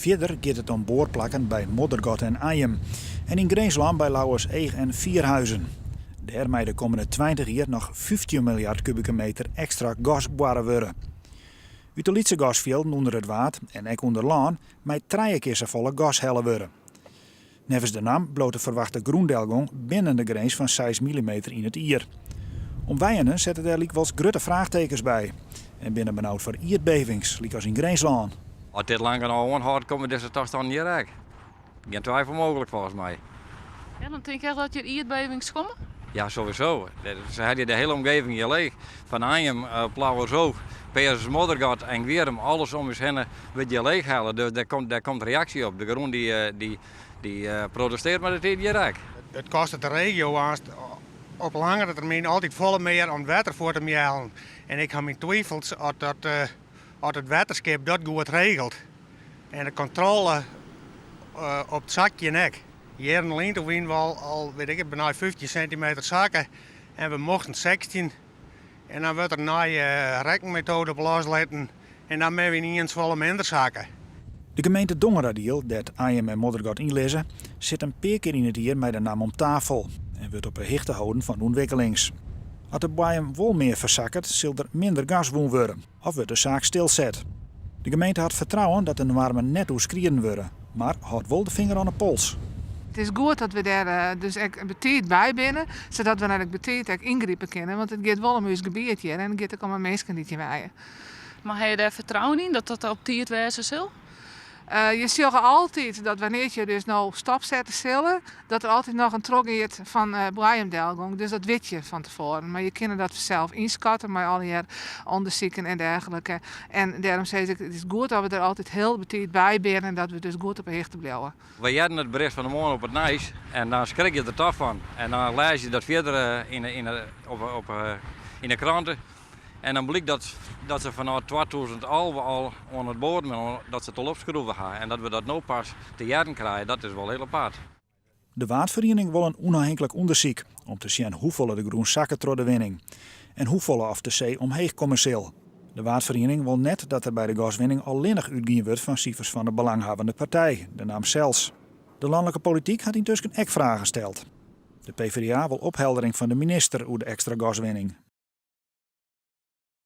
Verder gaat het om boorplakken bij Moddergot en Ajem. En in Greensland bij Lauwers Eeg en Vierhuizen. Daarmee de komende 20 jaar nog 15 miljard kubieke meter extra gas boren worden. Uit de Lietse gasvelden onder het water en ook onder laan met 3 keer zo volle gashellen worden. Nevens de naam bloot de verwachte groendelgong binnen de grens van 6 mm in het ier. Om wijnen zetten daar likwijls grote vraagtekens bij. En binnen benauwd voor aardbevings, liek als in Greensland. Als dit langer nou aanhoudt, komen deze toestand niet raak. Geen twijfel mogelijk volgens mij. Ja, dan denk je dat je aardbevings komen? Ja, sowieso. Ze hadden de hele omgeving hier leeg. Van Ajem, Plauwersoog, Peers Moddergat en Weerum, alles om ons heen wil je leeg halen. Dus daar komt reactie op. De grond die protesteert met het hier raak. Het kost de regio op langere termijn altijd volle meer om water voor te melden. En ik heb mijn twijfels of het waterschip dat goed regelt. En de controle op het zakje nek. Hier in de lente winnen we al weet ik, bijna 15 centimeter zakken. En we mochten 16. En dan wordt er na je rekenmethode op losletten. En dan hebben we niet eens volle minder zakken. De gemeente Dongeradiel, dat Ajem en Moddergot inlezen, zit een paar keer in het jaar met de naam om tafel. En wordt op een hichte houden van de ontwikkelings. Als de bijem wel meer verzakkert, zal er minder gas worden. Of wordt de zaak stilzet. De gemeente had vertrouwen dat de normen net oeskrieden worden. Maar houdt wel de vinger aan de pols. Het is goed dat we daar dus ook betiid bij binnen, zodat we naar betiid ook ingrijpen kunnen. Want het gaat wel om ons gebied hier en het gaat ook om mensen die hier wijden. Maar heb je daar vertrouwen in dat dat op die het wezen zal? Je zult altijd dat wanneer je dus nou stap zetten zullen, dat er altijd nog een trok is van Brian-delgong. Dus dat weet je van tevoren. Maar je kunt dat zelf inschatten met al die onderzoeken en dergelijke. En daarom zeg ik, het is goed dat we er altijd heel betiid bij zijn en dat we dus goed op de hichte blijven. We hadden het bericht van de morgen op het Nijs en dan schrik je er toch van. En dan lees je dat verder in de kranten. En dan blijkt dat ze vanaf 2011 al aan het bodem dat ze het al opschroeven gaan. En dat we dat nu pas te jaren krijgen, dat is wel heel apart. De waardvereniging wil een onafhankelijk onderzoek om te zien hoeveel de groen zakken door de winning. En hoeveel af de zee omheen commercieel. De waardvereniging wil net dat er bij de gaswinning alleenig uitgaan wordt van cijfers van de belanghebbende partij, de naam CELS. De landelijke politiek had intussen ook vragen gesteld. De PvdA wil opheldering van de minister over de extra gaswinning.